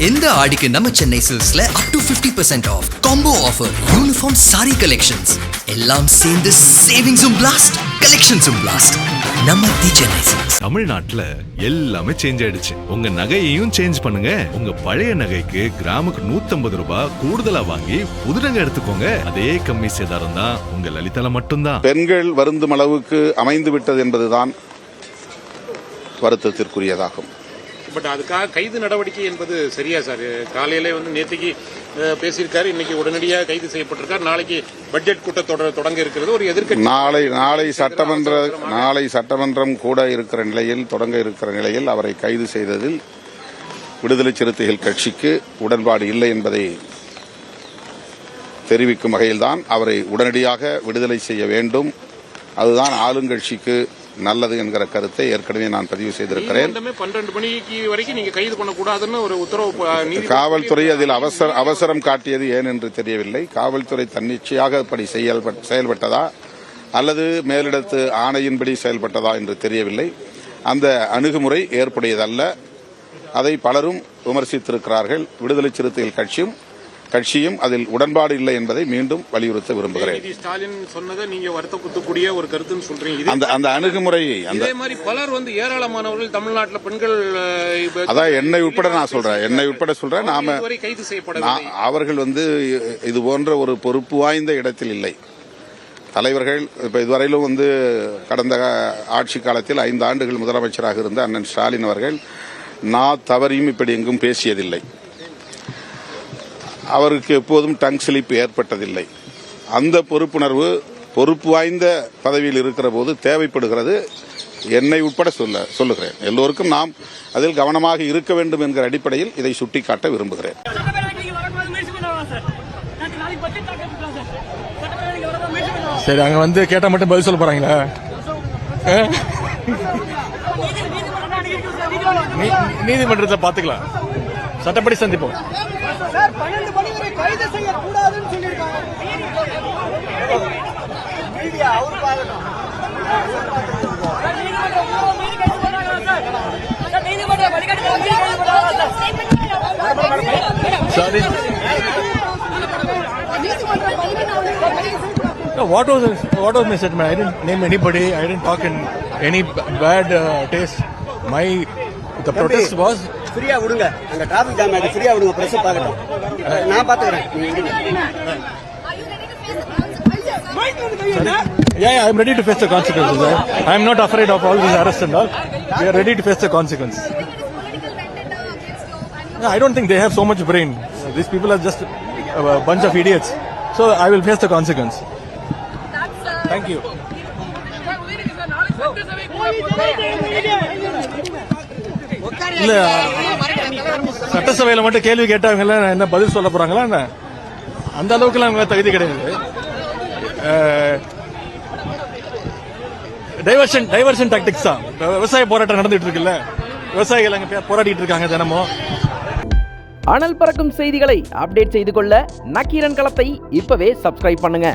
இந்த ஆடிக்கு நம்ம சென்னை சில்க்ஸ்ல up to 50% off combo offer, uniform sari collections எல்லாம் சேர்ந்து சேவிங்ஸும் பிளாஸ்ட், கலெக்ஷன்ஸும் பிளாஸ்ட். நம்ம தி சென்னை சில்க்ஸ். தமிழ்நாட்டுல எல்லாமே சேஞ்ச் ஆயிடுச்சு. உங்க நகையையும் சேஞ்ச் பண்ணுங்க. உங்க பழைய நகைக்கு கிராமுக்கு 150 ரூபாய் கூடுதலா வாங்கி புது நகை எடுத்துக்கோங்க. அதே கம்மி சேதாரம் தான் உங்க லலிதால மட்டும்தான். பெண்கள் வருந்தும் அளவுக்கு அமைந்து விட்டது என்பதுதான் வருத்தத்திற்குரியதாகும். பட் அதுக்காக கைது நடவடிக்கை என்பது சரியா சார்? காலையில நேற்றுக்கு பேசியிருக்காரு, இன்னைக்கு உடனடியாக கைது செய்யப்பட்டிருக்கார். நாளைக்கு பட்ஜெட் கூட்டத்தொடர் தொடங்க இருக்கிறது. ஒரு எதிர்க்கட்சி நாளை சட்டமன்றம் கூட இருக்கிற நிலையில், தொடங்க இருக்கிற நிலையில் அவரை கைது செய்ததில் விடுதலை சிறுத்தைகள் கட்சிக்கு உடன்பாடு இல்லை என்பதை தெரிவிக்கும் வகையில்தான் அவரை உடனடியாக விடுதலை செய்ய வேண்டும். அதுதான் ஆளுங்கட்சிக்கு நல்லது என்கிற கருத்தை ஏற்கனவே நான் பதிவு செய்திருக்கிறேன். 12 மணிக்கு வரைக்கும் நீங்க கைது பண்ணக்கூடாதுன்னு ஒரு உத்தரவு காவல்துறை அதில் அவசரம் காட்டியது ஏன் என்று தெரியவில்லை. காவல்துறை தன்னிச்சையாக அப்படி செயல்பட்டதா அல்லது மேலிடத்து ஆணையின்படி செயல்பட்டதா என்று தெரியவில்லை. அந்த அணுகுமுறை ஏற்புடையதல்ல. அதை பலரும் விமர்சித்திருக்கிறார்கள். விடுதலை சிறுத்தைகள் கட்சியும் அதில் உடன்பாடு இல்லை என்பதை மீண்டும் வலியுறுத்த விரும்புகிறேன். ஸ்டாலின் சொன்னதை நீங்க வருத்தப்படுத்தக்கூடிய ஒரு கருத்துன்னு சொல்றீங்க. அந்த அணுகுமுறை அதே மாதிரி பலர் ஏராளமானவர்கள் தமிழ்நாட்டில் பெண்கள், அதான் என்னை உட்பட சொல்றேன். நாம கைது செய்யப்பட அவர்கள் இது போன்ற ஒரு பொறுப்பு வாய்ந்த இடத்தில் இல்லை. தலைவர்கள் இப்ப இதுவரையிலும் கடந்த ஆட்சி காலத்தில் 5 ஆண்டுகள் முதலமைச்சராக இருந்த அண்ணன் ஸ்டாலின் அவர்கள் நான் தவறியும் இப்படி எங்கும் பேசியதில்லை. அவருக்கு எப்போதும் டங் ஸ்லிப் ஏற்பட்டதில்லை. அந்த பொறுப்பு வாய்ந்த பதவியில் இருக்கிற போது தேவைப்படுகிறது. என்னை உட்பட சொல்லுகிறேன். எல்லோருக்கும் நாம் அதில் கவனமாக இருக்க வேண்டும் என்கிற அடிப்படையில் இதை சுட்டிக்காட்ட விரும்புகிறேன். சரி, அங்க கேட்டா மட்டும் பதில் சொல்ல போறாங்களா? நீதிமன்றத்தை பாத்துக்கலாம், சட்டப்படி சந்திப்போம். What was my statement? I didn't name anybody. I didn't talk in any bad taste. The protest was ஃப்ரீயா விடுங்க. அங்க டிராபிக் ஜாம் ஆகுது, ஃப்ரீயா விடுங்க. பிரஸ் பார்க்கட்டும், நான் பாத்துக்கிறேன். Yeah, I'm ready to face the consequences. I'm not afraid of all these arrests and all. We are ready to face the consequences. I don't think they have so much brain. These people are just a bunch of idiots. So I will face the consequence. Thank you. இல்ல, சட்டசபையில மட்டும் கேள்வி கேட்டாங்க என்ன பதில் சொல்ல போறாங்களா? அந்த அளவுக்கு அவங்க தகுதி கிடையாது. டைவர்ஷன் டாக்டிக்ஸ் தான். விவசாய போராட்டம் நடந்துட்டு இருக்குல்ல, விவசாயிகள் அங்க போராடிட்டு இருக்காங்க தினமும். அனல் பறக்கும் செய்திகளை அப்டேட் செய்து கொள்ள நக்கீரன் களத்தை இப்பவே சப்ஸ்கிரைப் பண்ணுங்க.